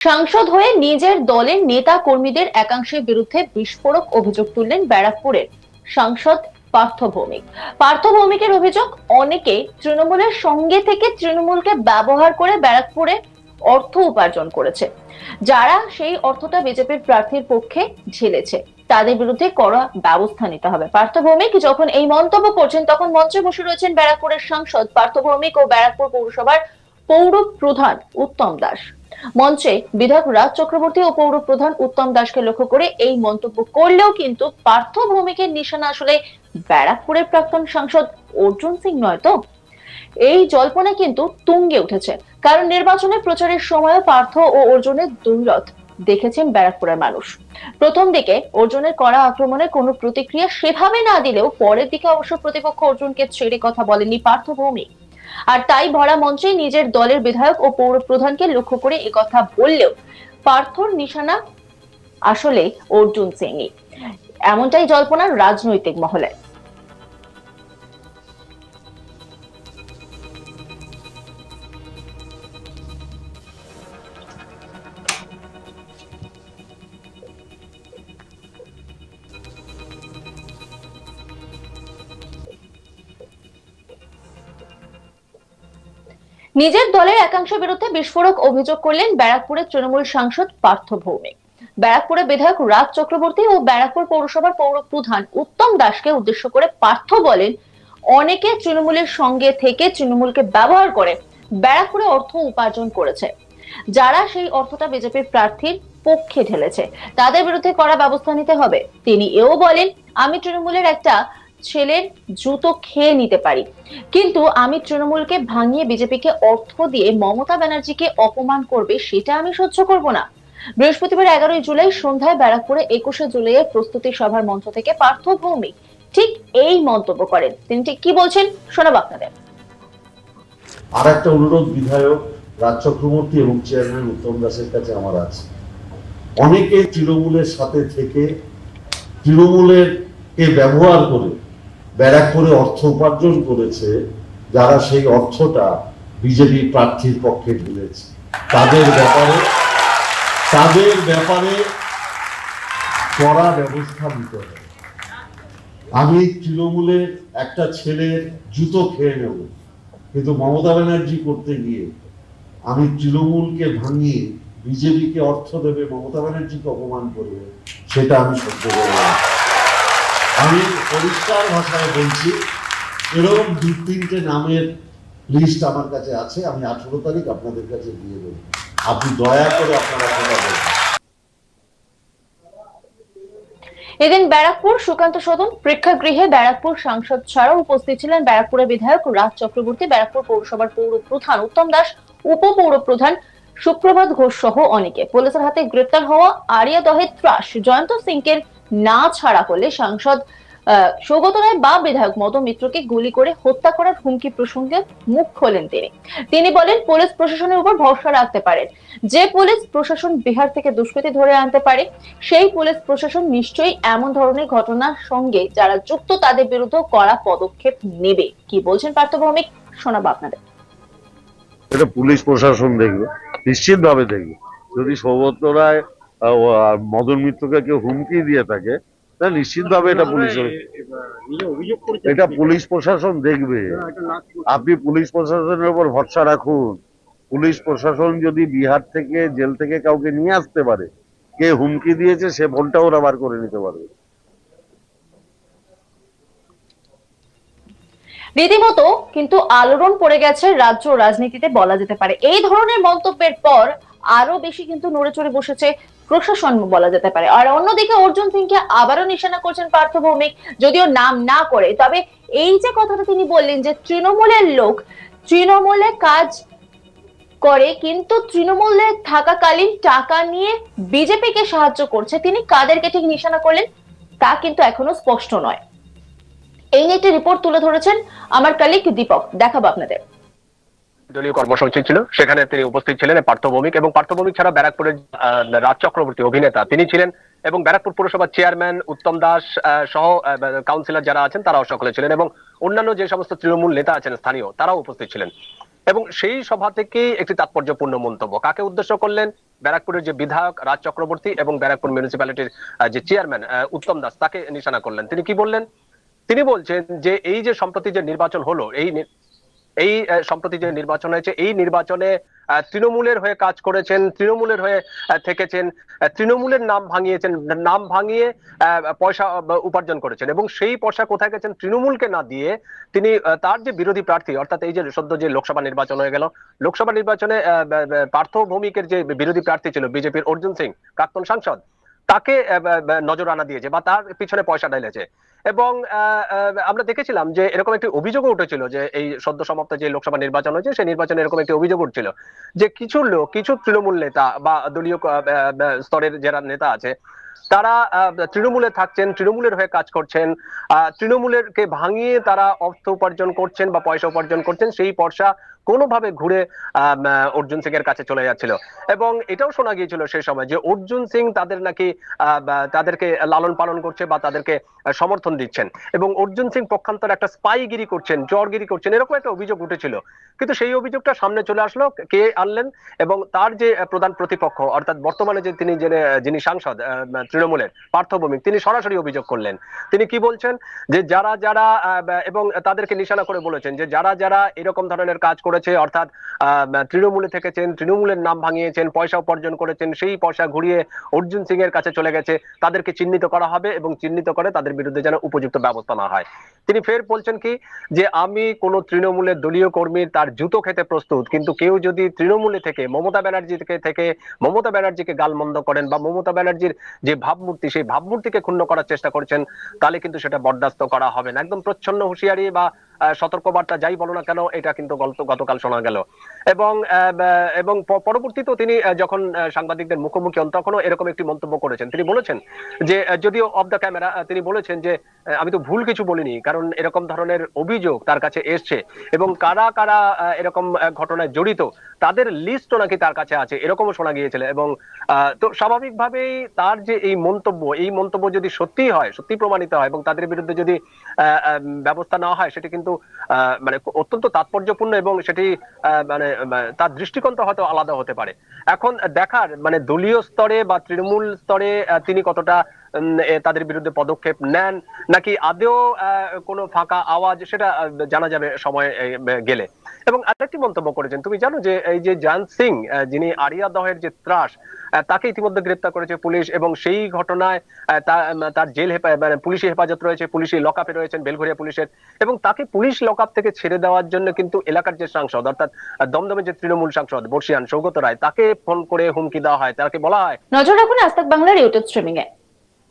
সাংসদ হয়ে নিজের দলের নেতা কর্মীদের একাংশের বিরুদ্ধে বিস্ফোরক অভিযোগ তুললেন ব্যারাকপুরের সাংসদ পার্থ ভৌমিক। পার্থ ভৌমিকের অভিযোগ, অনেকে তৃণমূলের সঙ্গে থেকে তৃণমূলকে ব্যবহার করে ব্যারাকপুরে অর্থ উপার্জন করেছে। যারা সেই অর্থটা বিজেপির প্রার্থীর পক্ষে ঢেলেছে তাদের বিরুদ্ধে কড়া ব্যবস্থা নিতে হবে। পার্থ ভৌমিক যখন এই মন্তব্য করছেন তখন মঞ্চে বসে রয়েছেন ব্যারাকপুরের সাংসদ পার্থ ভৌমিক ও ব্যারাকপুর পৌরসভার পৌর প্রধান উত্তম দাস। মঞ্চে বিধায়ক রাজ চক্রবর্তী ও পৌর প্রধান উত্তম দাসকে লক্ষ্য করে এই মন্তব্য করলেও কিন্তু পার্থ ভৌমিকের নিশানা আসলে ব্যারাকপুরের প্রাক্তন সাংসদ অর্জুন সিং নয় তো। এই জল্পনা কিন্তু তুঙ্গে উঠেছে, কারণ নির্বাচনের প্রচারের সময় পার্থ ও অর্জুনের দ্বৈরথ দেখেছেন ব্যারাকপুরের মানুষ। প্রথম দিকে অর্জুনের কড়া আক্রমণে কোনো প্রতিক্রিয়া সেভাবে না দিলেও পরের দিকে অবশ্য প্রতিপক্ষ অর্জুনকে ছেড়ে কথা বলেনি পার্থ ভৌমিক। আর তাই ভরা মঞ্চে নিজের দলের বিধায়ক ও পৌর প্রধানকে লক্ষ্য করে একথা বললেও পার্থর নিশানা আসলে অর্জুন সিংই, এমনটাই জল্পনা রাজনৈতিক মহলে। নিজের দলের একাংশের বিরুদ্ধে বিস্ফোরক অভিযোগ করলেন ব্যারাকপুরের তৃণমূল সাংসদ পার্থ ভৌমিক। ব্যারাকপুরের বিধায়ক রাজ চক্রবর্তী ও ব্যারাকপুর পৌরসভার পৌর প্রধান উত্তম দাসকে উদ্দেশ্য করে পার্থ বলেন, অনেকে তৃণমূলের সঙ্গে থেকে তৃণমূলকে ব্যবহার করে ব্যারাকপুরে অর্থ উপার্জন করেছে। যারা সেই অর্থটা বিজেপির প্রার্থীর পক্ষে ঢেলেছে তাদের বিরুদ্ধে কড়া ব্যবস্থা নিতে হবে। তিনি এও বলেন, আমি তৃণমূলের একটা ছেলের জুতো খেয়ে নিতে পারি, কিন্তু আমি তৃণমূলকে ভাঙিয়ে বিজেপিকে অর্থ দিয়ে মমতা ব্যানার্জিকে অপমান করবে সেটা আমি সহ্য করব না। বৃহস্পতিবার 11 জুলাই সন্ধ্যায় ব্যারাকপুরে 21শে জুলাইয়ের প্রস্তুতি সভার মঞ্চ থেকে পার্থ ভৌমিক ঠিক এই মন্তব্য করেন। তিনি ঠিক কি বলছেন শোনাবো আপনাদের। আর একটা অনুরোধ বিধায়ক রাজ চক্রবর্তী এবং চেয়ারম্যান উত্তম দাসের কাছে আমার আছে, অনেকে তৃণমূলের সাথে থেকে তৃণমূলের কে ব্যবহার করে ব্যারাকপুরে অর্থ উপার্জন করেছে, যারা সেই অর্থটা বিজেপি প্রার্থীর পক্ষে ঢেলেছে তাদের ব্যাপারে কড়া ব্যবস্থা নিতে হবে। আমি তৃণমূলের একটা ছেলের জুতো খেয়ে নেব, কিন্তু মমতা ব্যানার্জি করতে গিয়ে আমি তৃণমূলকে ভাঙিয়ে বিজেপিকে অর্থ দেবে, মমতা ব্যানার্জিকে অপমান করবে, সেটা আমি সহ্য করব না। আমি পরিষ্কার ভাষায় বলছি, এরকম 2-3টে নামের লিস্ট আমার কাছে আছে, আমি 18 তারিখ আপনাদের কাছে দিয়ে দেব, আপনি দয়া করে আপনারা কথা বলবেন। এদিন ব্যারাকপুর সুকান্ত সদন প্রেক্ষাগৃহে ব্যারাকপুর সাংসদ ছাড়াও উপস্থিত ছিলেন ব্যারাকপুরের বিধায়ক রাজ চক্রবর্তী, ব্যারাকপুর পৌরসভার পৌর প্রধান উত্তম দাস, উপপৌর প্রধান সুপ্রভাত ঘোষ সহ অনেকে। পুলিশের হাতে গ্রেপ্তার হওয়া আরিয়া দহের ত্রাস জয়ন্ত সিংকে না ছাড়া হলে সাংসদ সৌগত রায় বা বিধায়ক মদন মিত্রকে গুলি করে হত্যা করার হুমকি প্রসঙ্গে মুখ খোলেন তিনি বলেন, পুলিশ প্রশাসনের উপর ভরসা রাখতে পারেন। যে পুলিশ প্রশাসন বিহার থেকে দুষ্কৃতী ধরে আনতে পারে, সেই পুলিশ প্রশাসন নিশ্চয়ই এমন ধরনের ঘটনার সঙ্গে যারা যুক্ত তাদের বিরুদ্ধে কড়া পদক্ষেপ নেবে। কি বলছেন পার্থ ভৌমিক শোনাবো আপনাদের। এটা পুলিশ প্রশাসন দেখবে, নিশ্চিতভাবে দেখবে। যদি সৌগত রায় মদন মিত্রকে কেউ হুমকি দিয়ে থাকে, তাহলে নিশ্চিতভাবে এটা পুলিশ প্রশাসন দেখবে। আপনি পুলিশ প্রশাসনের উপর ভরসা রাখুন। পুলিশ প্রশাসন যদি বিহার থেকে জেল থেকে কাউকে নিয়ে আসতে পারে, কে হুমকি দিয়েছে সে ফোনটা ওরা বার করে নিতে পারবে। রীতিমতো কিন্তু আলোড়ন পড়ে গেছে রাজ্য রাজনীতিতে বলা যেতে পারে। এই ধরনের মন্তব্যের পর আরো বেশি কিন্তু নড়ে চড়ে বসেছে প্রশাসন বলা যেতে পারে। আর অন্যদিকে অর্জুন সিংকে আবারও নিশানা করছেন পার্থ ভৌমিক, যদিও নাম না করে। তবে এই যে কথাটা তিনি বললেন যে তৃণমূলের লোক তৃণমূলে কাজ করে কিন্তু তৃণমূলে থাকাকালীন টাকা নিয়ে বিজেপিকে সাহায্য করছে, তিনি কাদেরকে ঠিক নিশানা করলেন তা কিন্তু এখনো স্পষ্ট নয়। এই নিয়ে একটি রিপোর্ট তুলে ধরেছেন আমার কলিগ দীপক, দেখাবো আপনাদের। দলীয় কর্মসূচি ছিল, সেখানে তিনি উপস্থিত ছিলেন পার্থ ভৌমিক, এবং পার্থ ভৌমিক ছাড়া ব্যারাকপুরের রাজ চক্রবর্তী অভিনেতা তিনি ছিলেন, এবং ব্যারাকপুর পুরসভার চেয়ারম্যান উত্তম দাস সহ কাউন্সিলর যারা আছেন তারাও সকলে ছিলেন, এবং অন্যান্য যে সমস্ত তৃণমূল নেতা আছেন স্থানীয় তারাও উপস্থিত ছিলেন। এবং সেই সভা থেকেই একটি তাৎপর্যপূর্ণ মন্তব্য কাকে উদ্দেশ্য করলেন? ব্যারাকপুরের যে বিধায়ক রাজ চক্রবর্তী এবং ব্যারাকপুর মিউনিসিপ্যালিটির যে চেয়ারম্যান উত্তম দাস, তাকে নিশানা করলেন। তিনি কি বললেন? তিনি বলছেন যে এই যে সম্প্রতি যে নির্বাচন হলো, এই সম্প্রতি যে নির্বাচন হয়েছে, এই নির্বাচনে তৃণমূলের হয়ে কাজ করেছেন, তৃণমূলের হয়ে থেকেছেন, তৃণমূলের নাম ভাঙিয়েছেন, নাম ভাঙিয়ে পয়সা উপার্জন করেছেন, এবং সেই পয়সা কোথায় গেছেন? তৃণমূলকে না দিয়ে তিনি তার যে বিরোধী প্রার্থী, অর্থাৎ এই যে সদ্য যে লোকসভা নির্বাচন হয়ে গেল, লোকসভা নির্বাচনে পার্থ ভৌমিকের যে বিরোধী প্রার্থী ছিল বিজেপির অর্জুন সিং, প্রাক্তন সাংসদ, তাকে নজরানা দিয়েছে বা তার পিছনে পয়সা ঢেলেছে। এবং আমরা দেখেছিলাম যে এরকম একটি অভিযোগও উঠেছিল যে এই সদ্য সমাপ্ত যে লোকসভা নির্বাচন হয়েছে সেই নির্বাচনে এরকম একটি অভিযোগ উঠছিল যে কিছু লোক, কিছু তৃণমূল নেতা বা দলীয় স্তরের যারা নেতা আছে, তারা তৃণমূলে থাকছেন, তৃণমূলের হয়ে কাজ করছেন, তৃণমূলের কে ভাঙিয়ে তারা অর্থ উপার্জন করছেন বা পয়সা উপার্জন করছেন, সেই পয়সা কোনোভাবে ঘুরে অর্জুন সিং এর কাছে চলে যাচ্ছিল। এবং এটাও শোনা গিয়েছিল সেই সময় যে অর্জুন সিং তাদের নাকি তাদেরকে লালন পালন করছে বা তাদেরকে সমর্থন দিচ্ছেন, এবং অর্জুন সিং পক্ষান্তরে একটা স্পাইগিরি করছেন, চরগিরি করছেন, এরকম একটা অভিযোগ উঠেছিল। কিন্তু সেই অভিযোগটা সামনে চলে আসলো, কে আনলেন? এবং তার যে প্রধান প্রতিপক্ষ, অর্থাৎ বর্তমানে যে যিনি সাংসদ তৃণমূলের পার্থ ভৌমিক, তিনি সরাসরি অভিযোগ করলেন। তিনি কি বলছেন? যে যারা যারা এবং তাদেরকে নিশানা করে বলেছেন যে যারা যারা এরকম ধরনের কাজ করেছে, অর্থাৎ তৃণমূলে থেকেছেন, তৃণমূলের নাম ভাঙিয়েছেন, পয়সা উপার্জন করেছেন, সেই পয়সা ঘুরিয়ে অর্জুন সিং এর কাছে চলে গেছে, তাদেরকে চিহ্নিত করা হবে এবং চিহ্নিত করে তাদের বিরুদ্ধে যেন উপযুক্ত ব্যবস্থা না হয়। তিনি ফের বলছেন কি, যে আমি কোন তৃণমূলের দলীয় কর্মীর তার জুতো খেতে প্রস্তুত, কিন্তু কেউ যদি তৃণমূলে থেকে মমতা ব্যানার্জিকে গালমন্দ করেন বা মমতা ব্যানার্জির যে ভাবমূর্তি, সেই ভাবমূর্তিকে ক্ষুণ্ণ করার চেষ্টা করছেন, তাহলে কিন্তু সেটা বরদাস্ত করা হবে না। একদম প্রচ্ছন্ন হুঁশিয়ারি বা সতর্কবার্তা যাই বলো না কেন, এটা কিন্তু গতকাল শোনা গেল। এবং পরবর্তীতে তিনি যখন সাংবাদিকদের মুখোমুখি হন, তখনও এরকম একটি মন্তব্য করেছেন। তিনি বলেছেন যে যদিও অফ দ্য ক্যামেরা তিনি বলেছেন যে আমি তো ভুল কিছু বলিনি, কারণ এরকম ধরনের অভিযোগ তার কাছে এসছে এবং কারা কারা এরকম ঘটনায় জড়িত তাদের লিস্টও নাকি তার কাছে আছে, এরকমও শোনা গিয়েছিল। এবং তো স্বাভাবিকভাবেই তার যে এই মন্তব্য যদি সত্যি হয়, সত্যি প্রমাণিত হয় এবং তাদের বিরুদ্ধে যদি ব্যবস্থা নেওয়া হয়, সেটি কিন্তু মানে অত্যন্ত তাৎপর্যপূর্ণ এবং সেটি মানে তার দৃষ্টিকোণটা হয়তো আলাদা হতে পারে। এখন দেখার, মানে দলীয় স্তরে বা তৃণমূল স্তরে তিনি কতটা তাদের বিরুদ্ধে পদক্ষেপ নেন, নাকি আদেও কোনো ফাঁকা আওয়াজ, সেটা জানা যাবে সময় গেলে। এবং আরেকটি মন্তব্য করেছেন, তুমি জানো যে এই যে জয়ন্ত সিং, যিনি আরিয়া দহের যে ত্রাস, তাকে ইতিমধ্যে গ্রেপ্তার করেছে পুলিশ, এবং সেই ঘটনায় তার মানে পুলিশি হেফাজত রয়েছে, পুলিশি লকআপে রয়েছেন বেলঘরিয়া পুলিশের, এবং তাকে পুলিশ লকআপ থেকে ছেড়ে দেওয়ার জন্য কিন্তু এলাকার যে সাংসদ, অর্থাৎ দমদমের যে তৃণমূল সাংসদ বর্ষিয়ান সৌগত রায়, তাকে ফোন করে হুমকি দেওয়া হয়, তাকে বলা হয়। নজর রাখুন আজ তাক বাংলার ইউটিউব স্ট্রিমিং এ।